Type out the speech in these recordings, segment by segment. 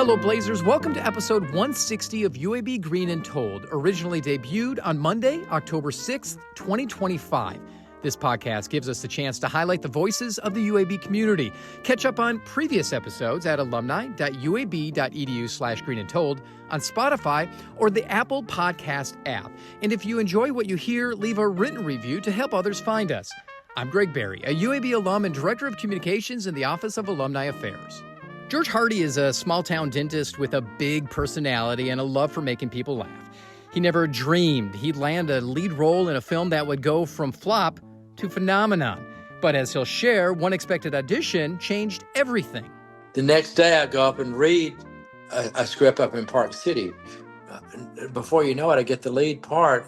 Hello, Blazers. Welcome to episode 160 of UAB Green and Told, originally debuted on Monday, October 6th, 2025. This podcast gives us the chance to highlight the voices of the UAB community. Catch up on previous episodes at alumni.uab.edu/greenandtold on Spotify or the Apple Podcast app. And if you enjoy what you hear, leave a written review to help others find us. I'm Greg Berry, a UAB alum and Director of Communications in the Office of Alumni Affairs. George Hardy is a small-town dentist with a big personality and a love for making people laugh. He never dreamed he'd land a lead role in a film that would go from flop to phenomenon. But as he'll share, one expected audition changed everything. The next day, I go up and read a script up in Park City. Before you know it, I get the lead part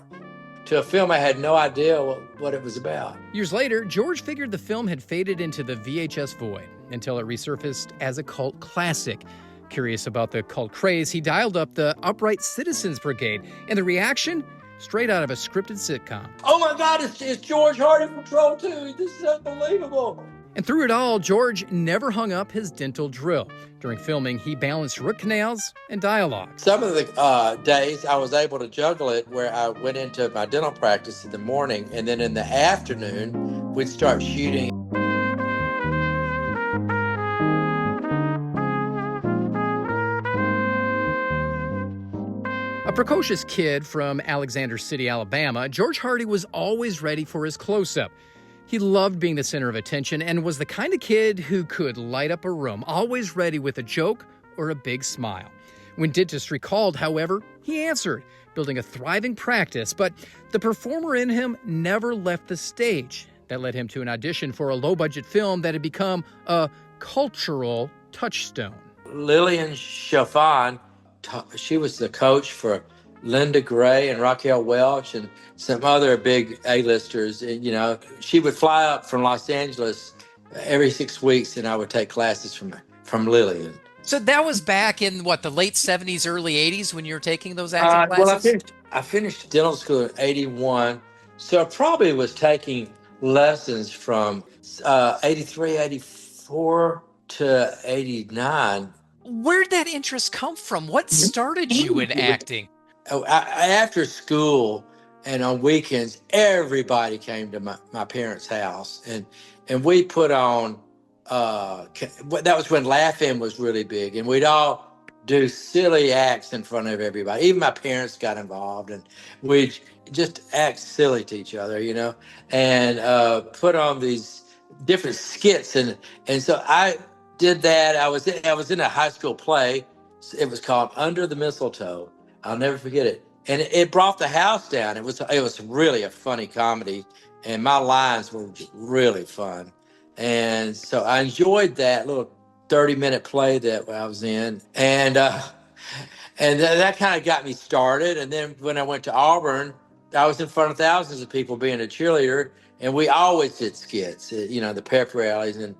to a film I had no idea what it was about. Years later, George figured the film had faded into the VHS void until it resurfaced as a cult classic. Curious about the cult craze, he dialed up the Upright Citizens Brigade, and the reaction? Straight out of a scripted sitcom. Oh my God, it's George Hardy from Troll 2. This is unbelievable. And through it all, George never hung up his dental drill. During filming, he balanced root canals and dialogue. Some of the days I was able to juggle it where I went into my dental practice in the morning, and then in the afternoon, we'd start shooting. A precocious kid from Alexander City, Alabama, George Hardy was always ready for his close-up. He loved being the center of attention and was the kind of kid who could light up a room, always ready with a joke or a big smile. When Dentistry called, however, he answered, building a thriving practice, but the performer in him never left the stage. That led him to an audition for a low-budget film that had become a cultural touchstone. Lillian Chaffon, she was the coach for Linda Gray and Raquel Welch and some other big A-listers. And, she would fly up from Los Angeles every 6 weeks, and I would take classes from Lillian. So that was back in, the late 70s, early 80s when you were taking those acting classes? Well, I finished dental school in 81, so I probably was taking lessons from 83, 84 to 89. Where'd that interest come from? What started you in acting? After school and on weekends, everybody came to my parents' house, and we put on, that was when Laugh-In was really big, and we'd all do silly acts in front of everybody. Even my parents got involved, and we'd just act silly to each other, and put on these different skits, and so I did that. I was in a high school play. It was called Under the Mistletoe. I'll never forget it. And it brought the house down. It was really a funny comedy, and my lines were really fun. And so I enjoyed that little 30-minute play that I was in. And that kind of got me started. And then when I went to Auburn, I was in front of thousands of people being a cheerleader, and we always did skits, the pep rallies, and,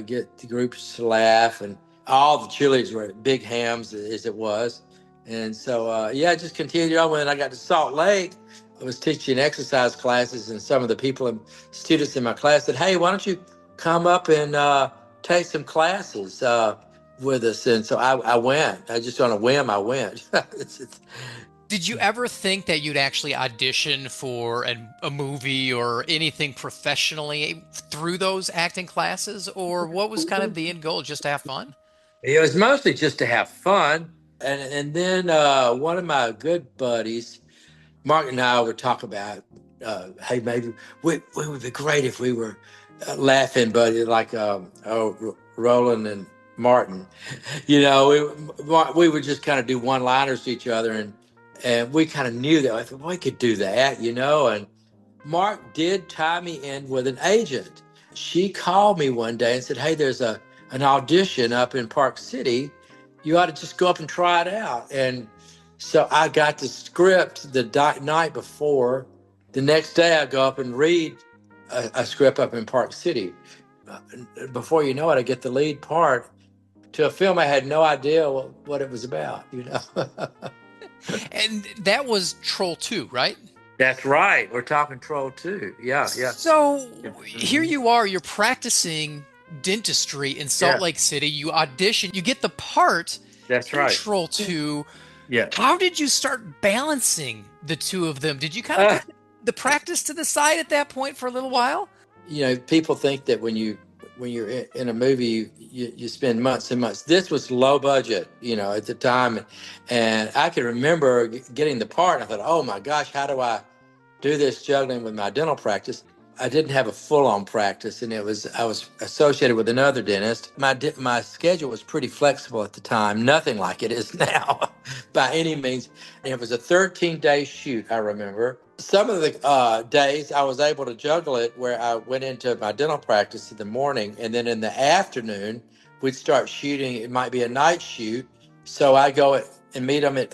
get the groups to laugh. And all the cheerleaders were big hams as it was. And so, I just continued on. When I got to Salt Lake, I was teaching exercise classes, and some of the students in my class said, "Hey, why don't you come up and take some classes with us?" And so I went. I just on a whim, I went. Did you ever think that you'd actually audition for a movie or anything professionally through those acting classes? Or what was kind of the end goal, just to have fun? It was mostly just to have fun. And then one of my good buddies, Mark, and I would talk about, hey, maybe it would be great if we were laughing buddies like Roland and Martin. We would just kind of do one-liners to each other, and we kind of knew that. I thought, we could do that, And Mark did tie me in with an agent. She called me one day and said, "Hey, there's an audition up in Park City. You ought to just go up and try it out." And so I got the script the night before. The next day, I go up and read a script up in Park City. Before you know it, I get the lead part to a film I had no idea what it was about, And that was Troll 2, right? That's right. We're talking Troll 2. Yeah. So here you are, you're practicing dentistry in Salt Lake City. You audition, you get the part, That's and right. Troll 2. Yeah. How did you start balancing the two of them? Did you kind of put the practice to the side at that point for a little while? People think that when you're in a movie, you spend months and months. This was low budget, at the time, and I can remember getting the part. And I thought, oh my gosh, how do I do this juggling with my dental practice? I didn't have a full-on practice, and I was associated with another dentist. My schedule was pretty flexible at the time, nothing like it is now, by any means. And it was a 13-day shoot, I remember. Some of the days I was able to juggle it where I went into my dental practice in the morning, and then in the afternoon we'd start shooting. It might be a night shoot, so I go and meet them at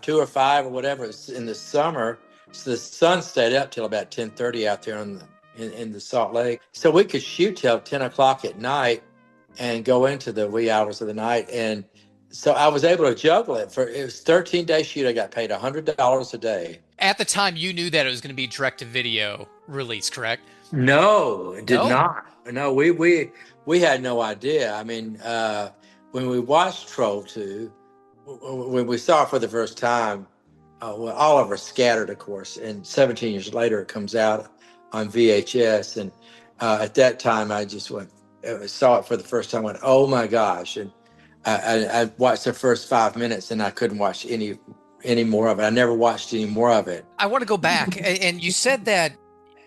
2 or 5 or whatever. It's in the summer, so the sun stayed up till about 10:30 out there in the Salt Lake. So we could shoot till 10 o'clock at night and go into the wee hours of the night. And so I was able to juggle it. It was 13-day shoot. I got paid $100 a day. At the time, you knew that it was going to be direct-to-video release, correct? No, it did No? not. No, we had no idea. I mean, when we watched Troll 2, when we saw it for the first time, well, all of us scattered, of course, and 17 years later it comes out on VHS. And at that time, I just saw it for the first time, went, oh my gosh. And I watched the first 5 minutes and I couldn't watch any more of it. I never watched any more of it. I want to go back. And you said that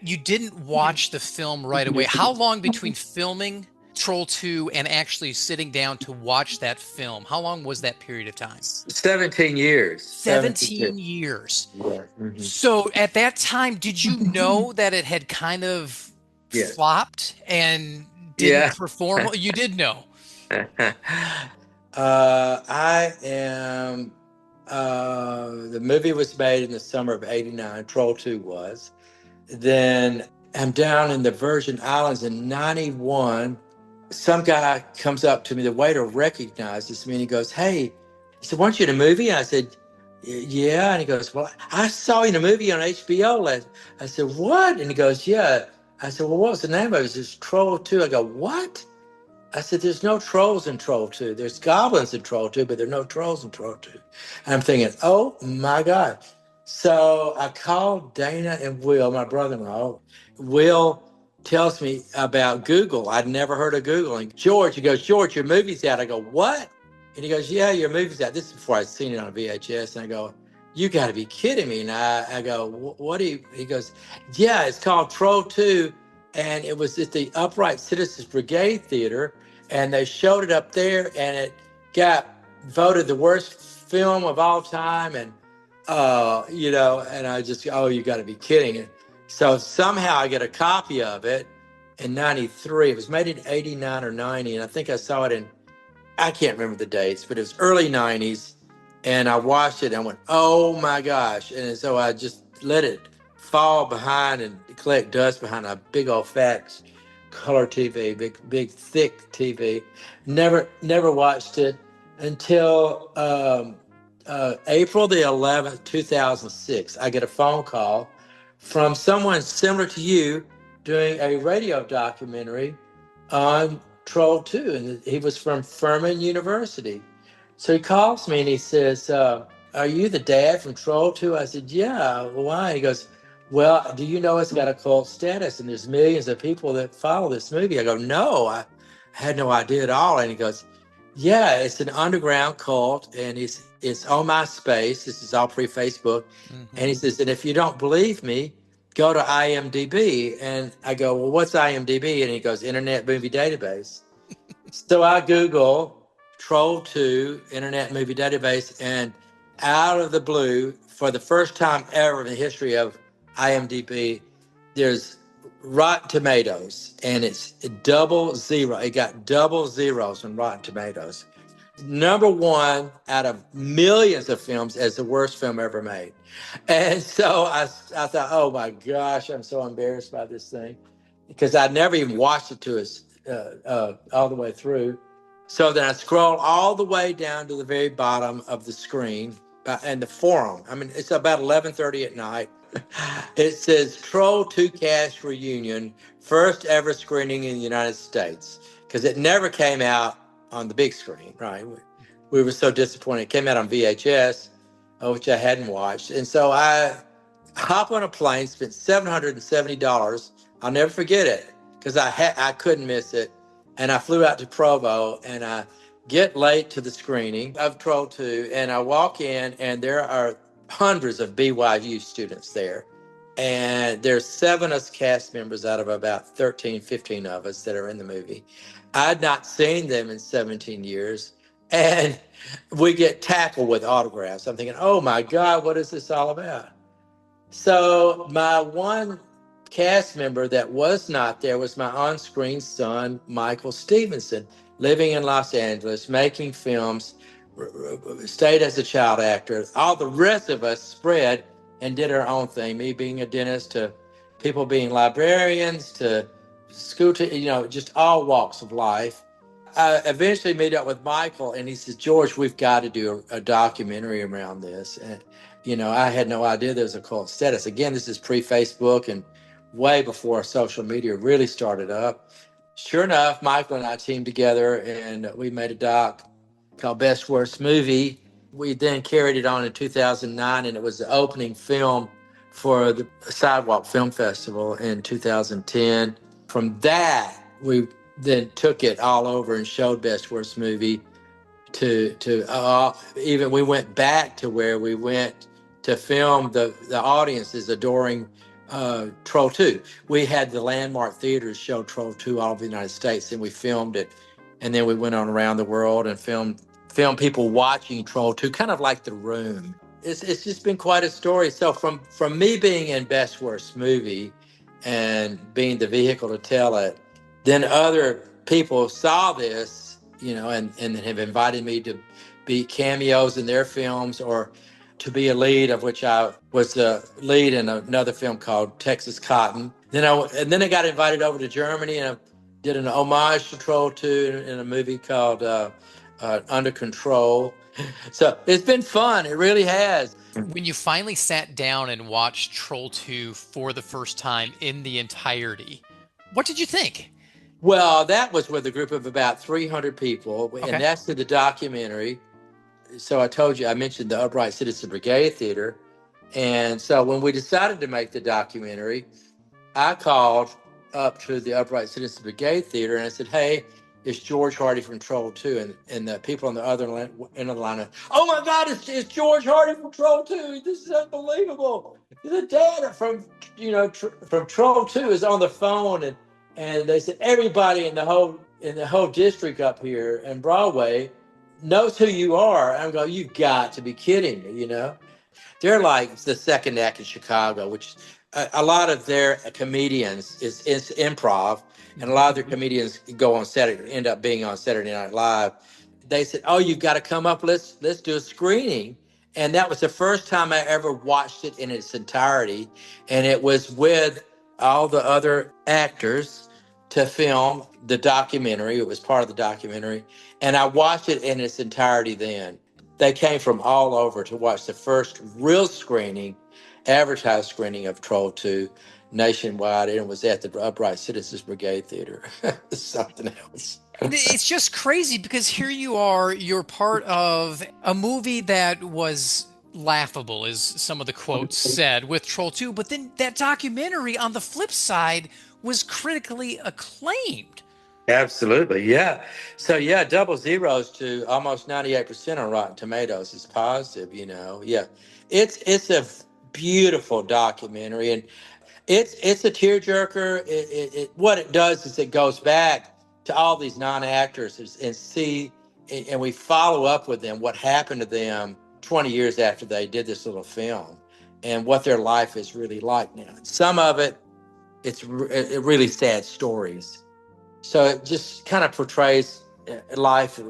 you didn't watch the film right away. How long between filming Troll 2 and actually sitting down to watch that film? How long was that period of time? 17 years. 17 years. Yeah. Mm-hmm. So at that time, did you know that it had kind of flopped and didn't perform? You did know. I am. The movie was made in the summer of '89. Troll 2 was. Then I'm down in the Virgin Islands in '91. Some guy comes up to me. The waiter recognizes me and he goes, "Hey," he said, "Weren't you in a movie?" I said, "Yeah." And he goes, "Well, I saw you in a movie on HBO." I said, "What?" And he goes, "Yeah." I said, "Well, what was the name of it?" He says, "Troll 2." I go, "What?" I said, "There's no trolls in Troll 2. There's goblins in Troll 2, but there are no trolls in Troll 2. And I'm thinking, oh my God. So I called Dana and Will, my brother-in-law. Will tells me about Google. I'd never heard of Google. And George, he goes, "George, your movie's out." I go, "What?" And he goes, "Yeah, your movie's out." This is before I'd seen it on VHS. And I go, "You got to be kidding me." And I go, "What do you?" He goes, "Yeah, it's called Troll 2. And it was at the Upright Citizens Brigade Theater. And they showed it up there, and it got voted the worst film of all time. And, and I just, oh, you got to be kidding. And so somehow I get a copy of it in '93. It was made in '89 or '90. And I think I saw it I can't remember the dates, but it was early '90s. And I watched it and I went, oh my gosh. And so I just let it fall behind and collect dust behind a big old fat color TV, big thick TV. Never watched it until April the 11th, 2006. I get a phone call from someone similar to you doing a radio documentary on Troll 2, and he was from Furman University. So he calls me and he says, "Are you the dad from Troll 2?" I said, "Yeah." "Why?" He goes, "Well, do you know it's got a cult status and there's millions of people that follow this movie?" I go, "No, I had no idea at all." And he goes, "Yeah, it's an underground cult and it's on MySpace. This is all pre-Facebook." Mm-hmm. And he says, "And if you don't believe me, go to IMDb." And I go, "Well, what's IMDb?" And he goes, "Internet Movie Database." So I Google Troll 2 Internet Movie Database, and out of the blue, for the first time ever in the history of IMDb, there's Rotten Tomatoes, and it's 00. It got 00s on Rotten Tomatoes. Number one out of millions of films as the worst film ever made. And so I thought, oh my gosh, I'm so embarrassed by this thing, because I never even watched it all the way through. So then I scroll all the way down to the very bottom of the screen and the forum. I mean, it's about 11:30 at night. It says Troll 2 Cast Reunion, first ever screening in the United States, because it never came out on the big screen, right? we were so disappointed. It came out on VHS, which I hadn't watched. And so I hop on a plane, spent $770. I'll never forget it because I couldn't miss it. And I flew out to Provo, and I get late to the screening of Troll 2, and I walk in, and there are hundreds of BYU students there. And there's 7 of us cast members out of about 13, 15 of us that are in the movie. I'd not seen them in 17 years. And we get tackled with autographs. I'm thinking, oh my God, what is this all about? So my one cast member that was not there was my on-screen son, Michael Stevenson, living in Los Angeles, making films, stayed as a child actor. All the rest of us spread and did our own thing, me being a dentist to people being librarians to school, just all walks of life. I eventually meet up with Michael, and he says, George, we've got to do a documentary around this. And, I had no idea there was a cult status. Again, this is pre-Facebook and way before social media really started up. Sure enough, Michael and I teamed together, and we made a doc called Best Worst Movie. We then carried it on in 2009, and it was the opening film for the Sidewalk Film Festival in 2010. From that, we then took it all over and showed Best Worst Movie to even we went back to where we went to film the audiences adoring Troll 2. We had the landmark theaters show Troll 2 all over the United States, and we filmed it. And then we went on around the world and filmed people watching Troll 2, kind of like The Room. It's just been quite a story. So from me being in Best Worst Movie and being the vehicle to tell it, then other people saw this, and have invited me to be cameos in their films or to be a lead, of which I was the lead in another film called Texas Cotton. Then I got invited over to Germany, and I did an homage to Troll 2 in a movie called Under Control. So it's been fun. It really has. When you finally sat down and watched Troll 2 for the first time in the entirety, what did you think? Well, that was with a group of about 300 people, Okay. and that's in the documentary. So I mentioned the Upright Citizen Brigade Theater. And so when we decided to make the documentary, I called up to the Upright Citizen Brigade Theater, and I said, hey, it's George Hardy from Troll 2. And the people on the other end of the line, oh my God, it's George Hardy from Troll 2. This is unbelievable. The dad from Troll 2 is on the phone, and they said everybody in the whole district up here in Broadway knows who you are. I'm going, you've got to be kidding me, They're like the second act in Chicago, which a lot of their comedians is improv, and a lot of their comedians end up being on Saturday Night Live. They said, oh, you've got to come up. Let's do a screening. And that was the first time I ever watched it in its entirety. And it was with all the other actors to film the documentary. It was part of the documentary. And I watched it in its entirety then. They came from all over to watch the first real screening, advertised screening of Troll 2 nationwide, and it was at the Upright Citizens Brigade Theater. Something else. It's just crazy because here you are, you're part of a movie that was laughable, as some of the quotes said, with Troll 2, but then that documentary on the flip side was critically acclaimed. Absolutely, yeah. So yeah, double zeros to almost 98% on Rotten Tomatoes is positive. Yeah, it's a beautiful documentary, and it's a tearjerker. What it does is it goes back to all these non-actors and we follow up with them, what happened to them 20 years after they did this little film, and what their life is really like now. Some of it's really sad stories. So it just kind of portrays life,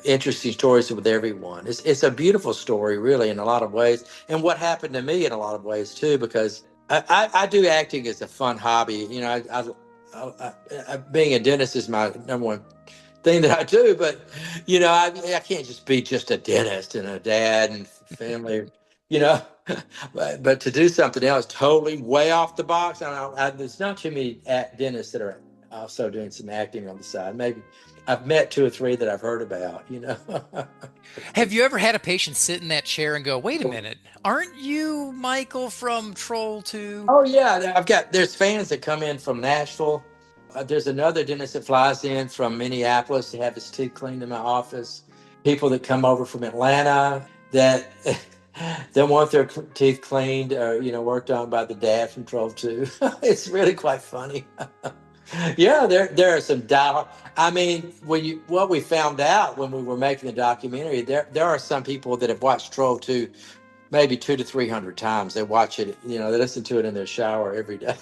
interesting stories with everyone. It's a beautiful story, really, in a lot of ways, and what happened to me in a lot of ways too, because I do acting as a fun hobby. Being a dentist is my number one thing that I do, but I can't just be just a dentist and a dad and family, but to do something else totally way off the box. There's not too many dentists that are also doing some acting on the side. Maybe I've met 2 or 3 that I've heard about, Have you ever had a patient sit in that chair and go, wait a minute, aren't you Michael from Troll 2? Oh yeah, there's fans that come in from Nashville. There's another dentist that flies in from Minneapolis to have his teeth cleaned in my office. People that come over from Atlanta that they want their teeth cleaned or worked on by the dad from Troll 2. It's really quite funny. Yeah, there are some dial. I mean, what we found out when we were making the documentary, there are some people that have watched Troll 2 maybe 200 to 300 times. They watch it, they listen to it in their shower every day.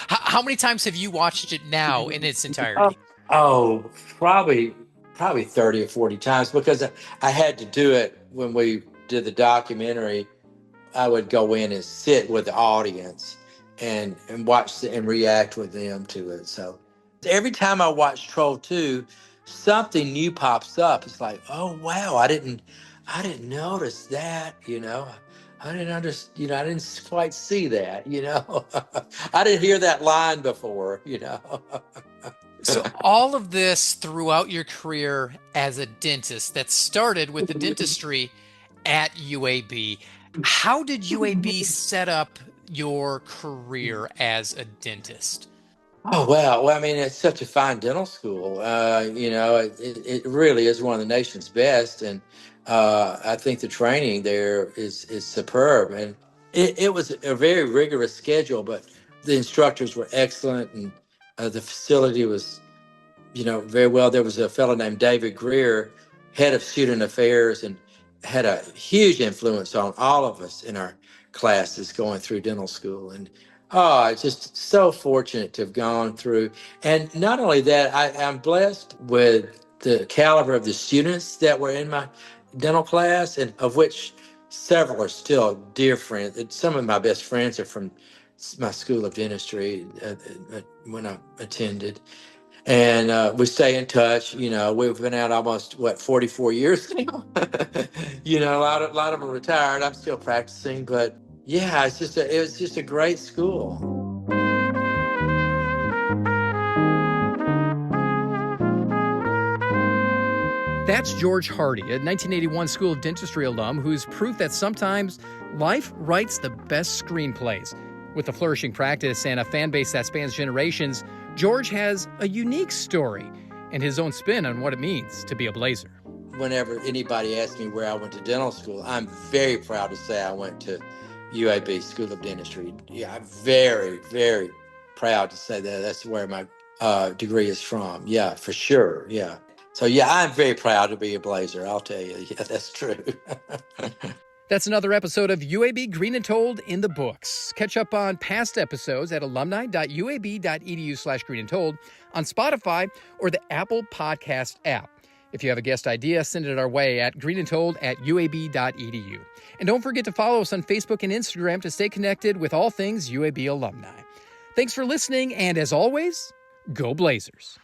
How many times have you watched it now in its Oh, entirety? oh, probably 30 or 40 times because I had to do it when we did the documentary. I would go in and sit with the audience and watch and react with them to it. So every time I watch Troll 2, something new pops up. It's like, oh wow, I didn't notice that, I didn't understand, I didn't quite see that, I didn't hear that line before, So all of this throughout your career as a dentist that started with the dentistry at UAB. How did UAB set up your career as a dentist? Oh, wow. Well, I mean, it's such a fine dental school. It really is one of the nation's best. And I think the training there is superb. And it was a very rigorous schedule, but the instructors were excellent. And the facility was very well. There was a fellow named David Greer, head of student affairs, and had a huge influence on all of us in our classes going through dental school. And it's just so fortunate to have gone through. And not only that, I'm blessed with the caliber of the students that were in my dental class, and of which several are still dear friends. Some of my best friends are from my school of dentistry when I attended. And we stay in touch. We've been out almost 44 years now. A lot of them retired. I'm still practicing, but yeah, it was just a great school. That's George Hardy, a 1981 School of Dentistry alum who's proof that sometimes life writes the best screenplays. With a flourishing practice and a fan base that spans generations, George has a unique story and his own spin on what it means to be a Blazer. Whenever anybody asks me where I went to dental school, I'm very proud to say I went to UAB School of Dentistry. Yeah, I'm very, very proud to say that. That's where my degree is from. Yeah, for sure. Yeah. So, yeah, I'm very proud to be a Blazer. I'll tell you. Yeah, that's true. That's another episode of UAB Green and Told in the books. Catch up on past episodes at alumni.uab.edu/green and told, on Spotify or the Apple Podcast app. If you have a guest idea, send it our way at greenandtold@uab.edu. And don't forget to follow us on Facebook and Instagram to stay connected with all things UAB alumni. Thanks for listening, and as always, go Blazers.